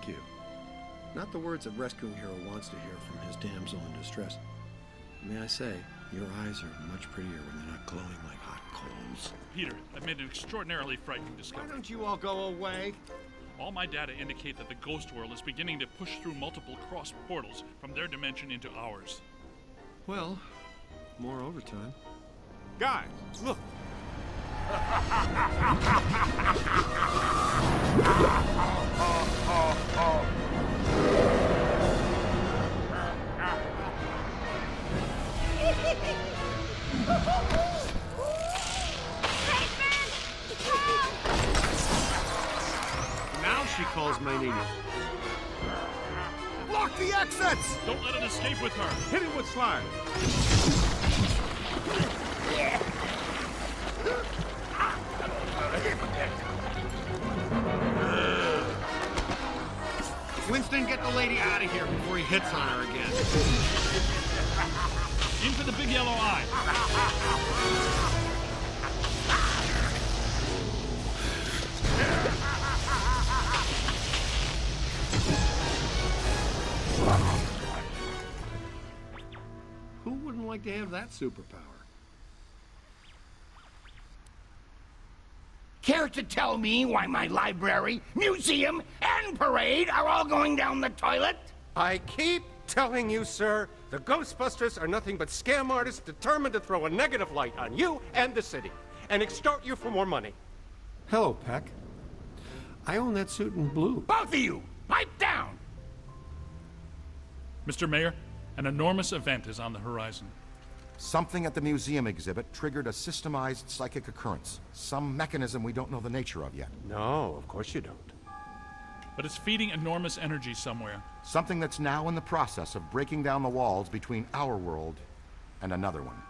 thank you. Not the words a rescuing hero wants to hear from his damsel in distress. May I say, your eyes are much prettier when they're not glowing like hot coals. Peter, I've made an extraordinarily frightening discovery. Why don't you all go away? All my data indicate that the ghost world is beginning to push through multiple cross portals from their dimension into ours. Well, more overtime. Guys, look. Now she calls my name. Block the exits! Don't let it escape with her! Hit it with slime. Winston, get the lady out of here before he hits on her again. In for the big yellow eye! Who wouldn't like to have that superpower? Care to tell me why my library, museum, and parade are all going down the toilet? I keep telling you, sir, the Ghostbusters are nothing but scam artists determined to throw a negative light on you and the city, and extort you for more money. Hello, Peck. I own that suit in blue. Both of you, pipe down! Mr. Mayor, an enormous event is on the horizon. Something at the museum exhibit triggered a systemized psychic occurrence. Some mechanism we don't know the nature of yet. No, of course you don't. But it's feeding enormous energy somewhere. Something that's now in the process of breaking down the walls between our world and another one.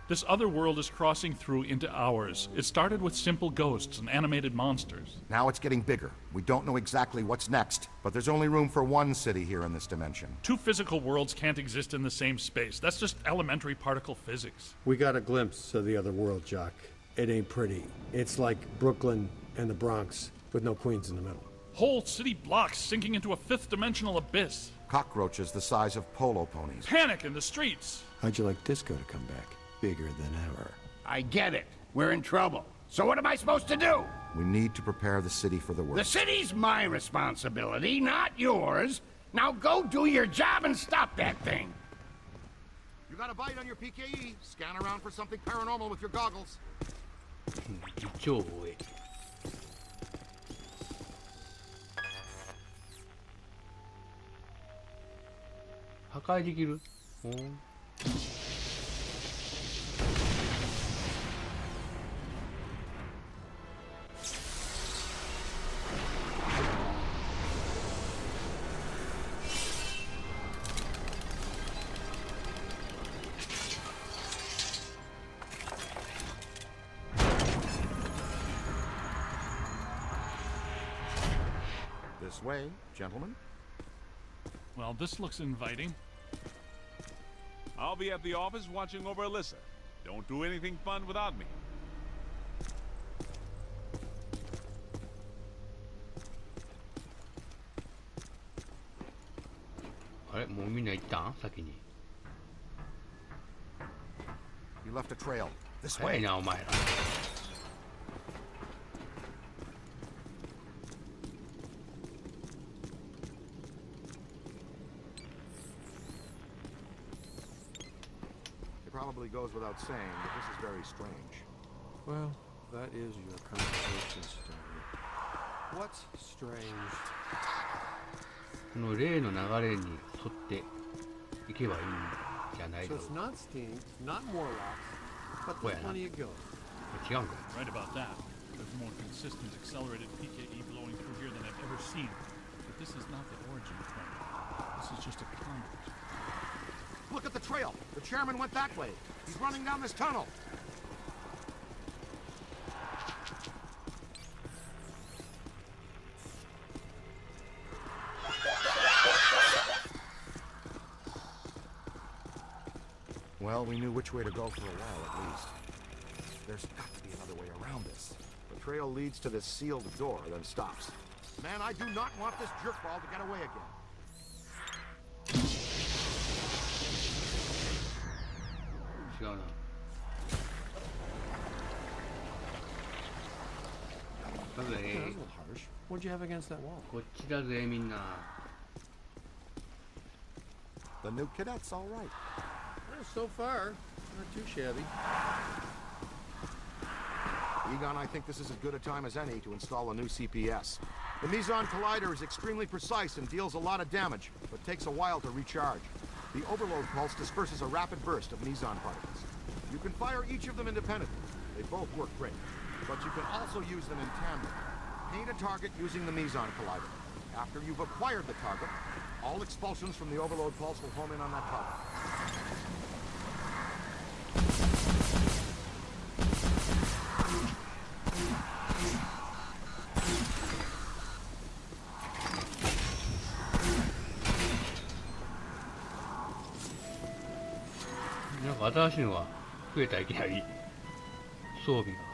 This other world is crossing through into ours. It started with simple ghosts and animated monsters. Now it's getting bigger. We don't know exactly what's next, but there's only room for one city here in this dimension. Two physical worlds can't exist in the same space. That's just elementary particle physics. We got a glimpse of the other world, Jock. It ain't pretty. It's like Brooklyn and the Bronx, with no Queens in the middle. Whole city blocks sinking into a fifth-dimensional abyss. Cockroaches the size of polo ponies. Panic in the streets. How'd you like disco to come back? Bigger than ever. I get it. We're in trouble. So what am I supposed to do? We need to prepare the city for the The worst. city's my responsibility, not yours. Now go do your job and stop that thing. You got a bite on your PKE. Scan around for something paranormal with your goggles. 議長へ。破壊できる？おー。This way, gentlemen. Well, this looks inviting. I'll be at the office watching over Alyssa. Don't do anything fun without me. あれ、もうみんな行ったん？先に。You left a trail. This 早い way. な、お前ら。It probably goes without saying, but this is very strange. Well, that is your conversation starter. What's strange? この例の流れに沿っていけばいいんじゃない So だろ it's う not steam, not Morlocks, but Well, there's plenty of ghosts. か。違うんか。 Right about that. There's more consistent accelerated PKE blowing through here than I've ever seen. But this is not the origin point. This is just a conduit. Look at the trail. The chairman went that way. He's running down this tunnel. Well, we knew which way to go for a while at least. There's got to be another way around this. The trail leads to this sealed door, then stops. Man, I do not want this jerkball to get away again. 違うな。だぜ Yeah, that was a little harsh. What'd you have against that wall? こっちだぜみんな。 The new cadet's all right. Well, so far, not too shabby. Egon, I think this is as good a time as any to install a new CPS. The Meson Collider is extremely precise and deals a lot of damage, but takes a while to recharge. The overload pulse disperses a rapid burst of Meson particles. You can fire each of them independently. They both work great. But you can also use them in tandem. Paint a target using the Meson Collider. After you've acquired the target, all expulsions from the overload pulse will home in on that target. Like なんか新しいのが増えたいきなり装備が。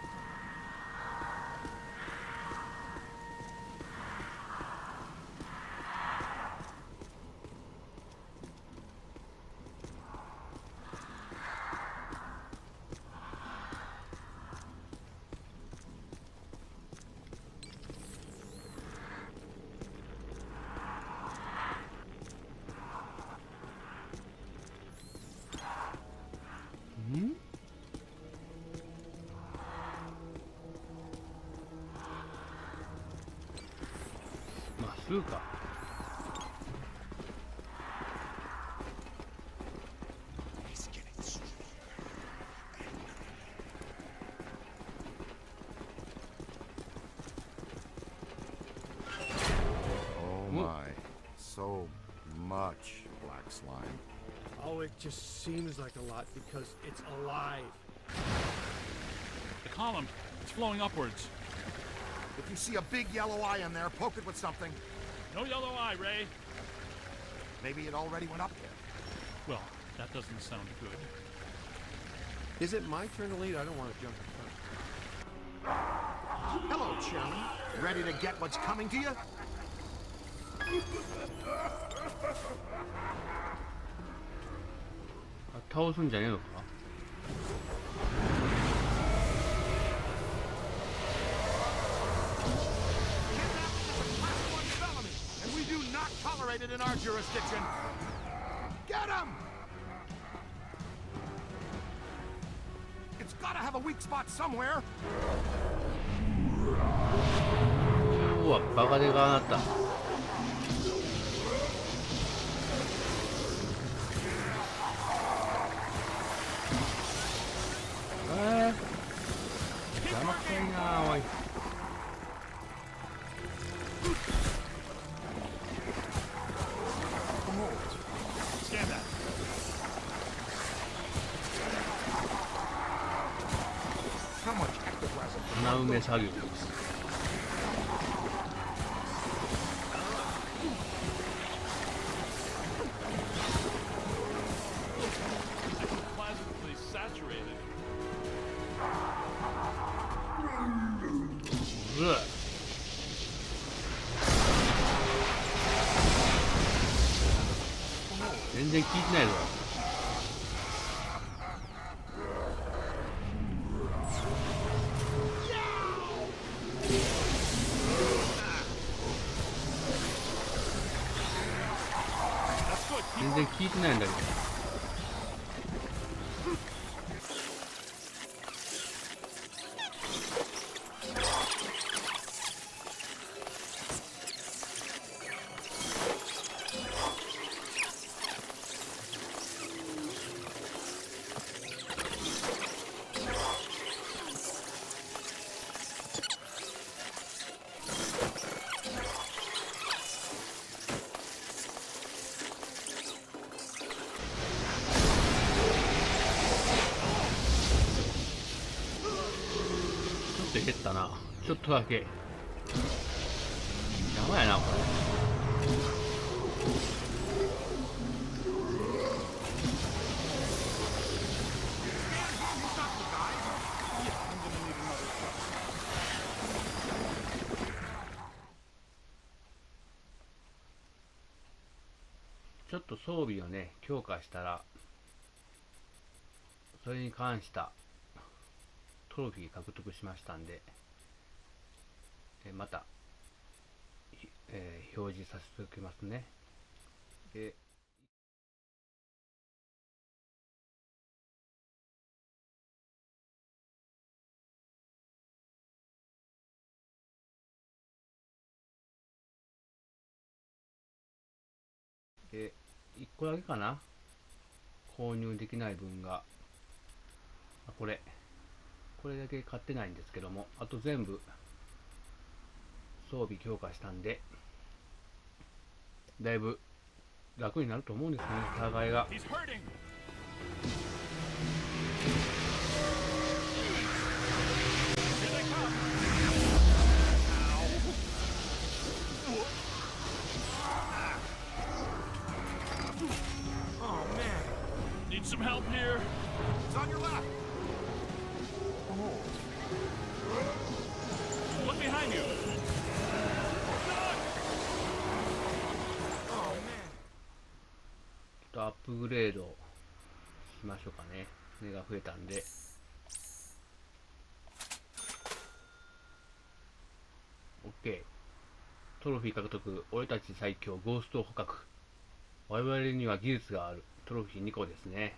まっすぐか。Oh my. So much black slime. Oh, it just seems like a lot because it's alive. The column, it's flowing upwards. If you see a big yellow eye in there, poke it with something. No yellow eye, Ray. Maybe it already went up there. Well, that doesn't sound good. Is it my turn to lead? I don't want to jump in front. Hello, Chairman. Ready to get what's coming to you? 倒すんじゃねえのか。 And we do not tolerate it in our jurisdiction. Get him! It's gotta have a weak spot somewhere. うわ、バカでかなった。邪魔くさいなおい。 Scan that. 穴埋め作業。 Plasmically saturated. うわ。 全然効いてないぞ。全然効いてないんだけど。減ったな。ちょっとだけ。やばいなこれ。ちょっと装備をね強化したら、それに関したトロフィー獲得しましたんで、また、表示させておきますね。で1個だけかな、購入できない分が、これだけ買ってないんですけども、あと全部装備強化したんで、だいぶ楽になると思うんですね、戦いが。Need some help here. It's on your left. Look behind you. Oh man. ちょっとアップグレードしましょうかね。値が増えたんで。OK。トロフィー獲得。俺たち最強ゴースト捕獲。我々には技術がある。トロフィー2個ですね。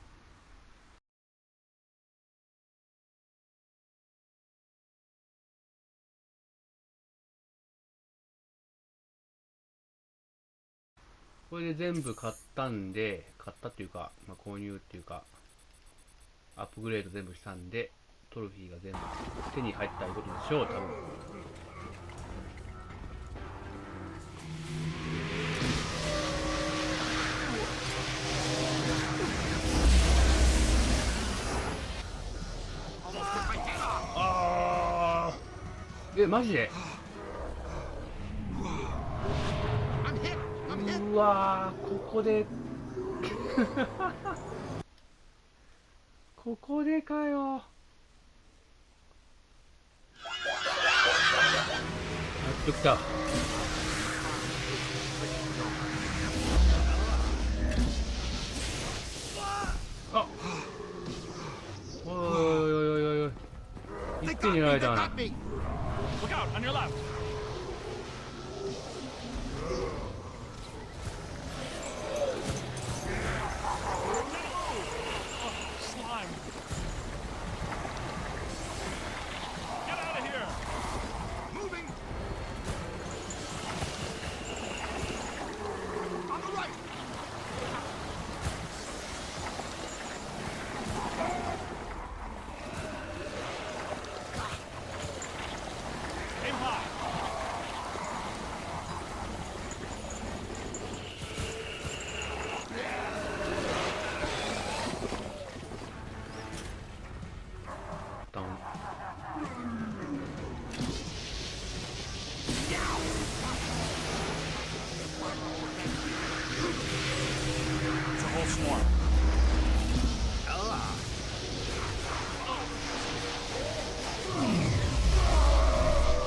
これで全部買ったんで、買ったっていうか、購入っていうか、アップグレード全部したんで、トロフィーが全部手に入ったいうことでしょう、多分。あー、マジでうわー、ここでここでかよ。やっときた。あ、おいおいおいおいおい、一気にやられたな。Look out on your left.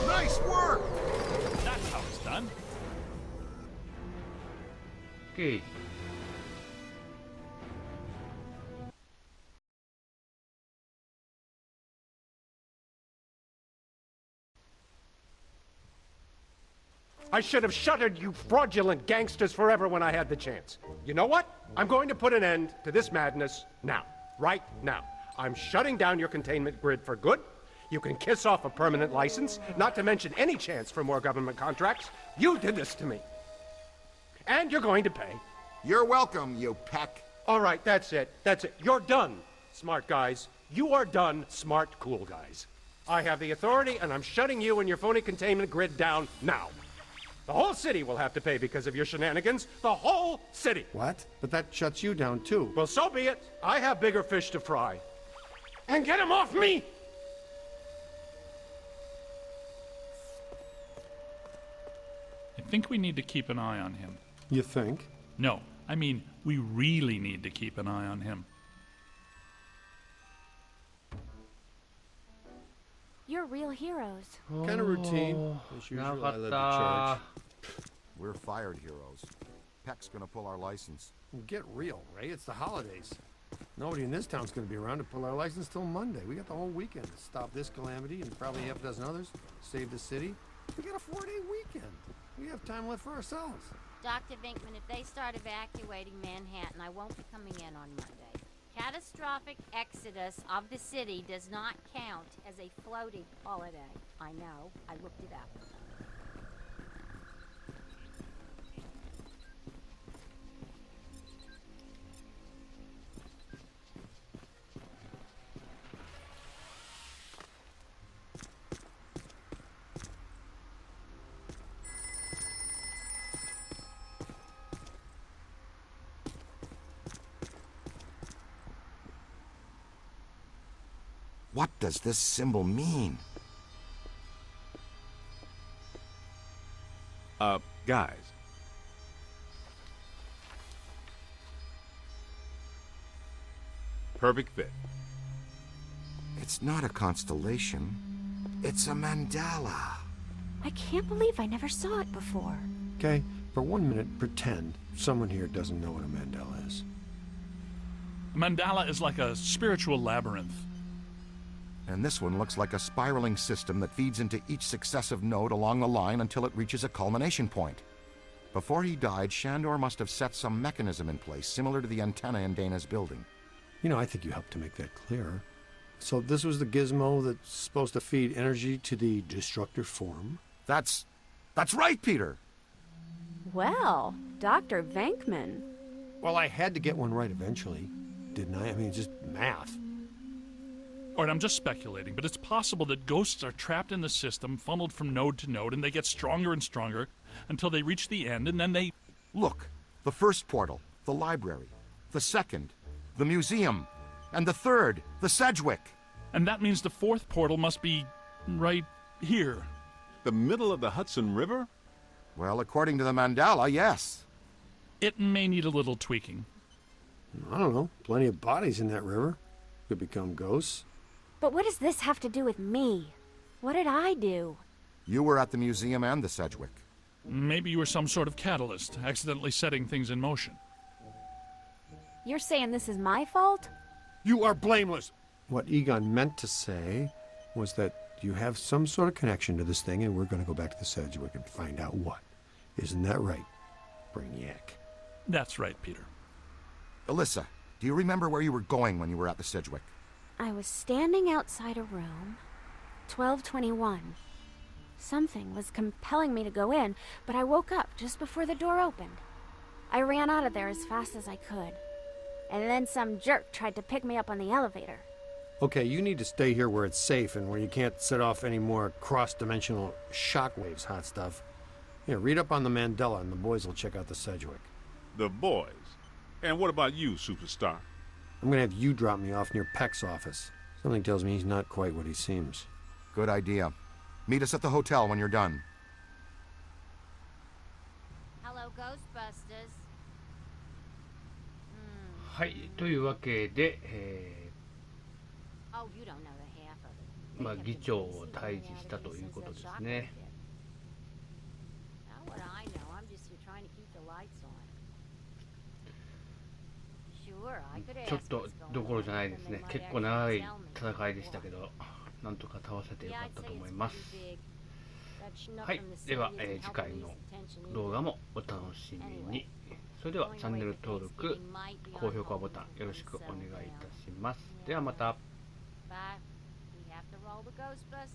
Nice work. That's how it's done. Okay. I should have shuttered you fraudulent gangsters forever when I had the chance. You know what? I'm going to put an end to this madness now. Right now. I'm shutting down your containment grid for good. You can kiss off a permanent license, not to mention any chance for more government contracts. You did this to me. And you're going to pay. You're welcome, you peck. All right, that's it. That's it. You're done, smart guys. You are done, smart, cool guys. I have the authority, and I'm shutting you and your phony containment grid down now. The whole city will have to pay because of your shenanigans. The whole city. What? But that shuts you down, too. Well, so be it. I have bigger fish to fry. And get him off me! I think we need to keep an eye on him. You think? No, I mean, we really need to keep an eye on him. You're real heroes. Kind of routine. As usual, I led the charge. We're fired heroes. Peck's gonna pull our license. Get real, Ray. It's the holidays. Nobody in this town's going to be around to pull our license till Monday. We got the whole weekend to stop this calamity and probably half a dozen others, save the city. We got a 4-day weekend. We have time left for ourselves. Dr. Vinkman, if they start evacuating Manhattan, I won't be coming in on Monday. Catastrophic exodus of the city does not count as a floating holiday. I know. I looked it up. What does this symbol mean? Guys. Perfect fit. It's not a constellation. It's a mandala. I can't believe I never saw it before. Okay, for 1 minute, pretend someone here doesn't know what a mandala is. A mandala is like a spiritual labyrinth. And this one looks like a spiraling system that feeds into each successive node along the line until it reaches a culmination point. Before he died, Shandor must have set some mechanism in place, similar to the antenna in Dana's building. You know, I think you helped to make that clearer. So this was the gizmo that's supposed to feed energy to the destructor form? That's right, Peter! Well, Dr. Venkman. Well, I had to get one right eventually, didn't I? I mean, just math. All right, I'm just speculating, but it's possible that ghosts are trapped in the system, funneled from node to node, and they get stronger and stronger until they reach the end, and then they... Look, the first portal, the library. The second, the museum. And the third, the Sedgwick. And that means the fourth portal must be right here. The middle of the Hudson River? Well, according to the mandala, yes. It may need a little tweaking. I don't know. Plenty of bodies in that river. Could become ghosts. But what does this have to do with me? What did I do? You were at the museum and the Sedgwick. Maybe you were some sort of catalyst, accidentally setting things in motion. You're saying this is my fault? You are blameless. What Egon meant to say was that you have some sort of connection to this thing, and we're going to go back to the Sedgwick and find out what. Isn't that right, Brainiac? That's right, Peter. Alyssa, do you remember where you were going when you were at the Sedgwick? I was standing outside a room, 1221. Something was compelling me to go in, but I woke up just before the door opened. I ran out of there as fast as I could. And then some jerk tried to pick me up on the elevator. Okay, you need to stay here where it's safe and where you can't set off any more cross-dimensional shockwaves, hot stuff. Yeah, read up on the Mandela and the boys will check out the Sedgwick. The boys? And what about you, superstar? I'm gonna have you drop me off near Peck's office. Something tells me he's not quite what he seems. Good idea. Meet us at the hotel when you're done. Hello, Ghostbusters. はい、というわけで、Oh, you don't know the half of it. まあ議長を退治したということですね。Now what I know, I'm just here trying to keep the lights on. Sure, I could ask ちょっと what's going どころじゃないです on ね。 if 結 my 構長い actual 戦いでしたけど、なんとか倒せてよか Yeah, っ I'd た say と思い it's ま pretty す。 big. That schnook はい from the、では、 city isn't 次回 helping の ease the tension 動 either. 画もお楽しみに。それではチャンネル登録、高評価ボタンよろしくお願いいたします。ではまた。 Bye. We have to roll the Ghostbusters.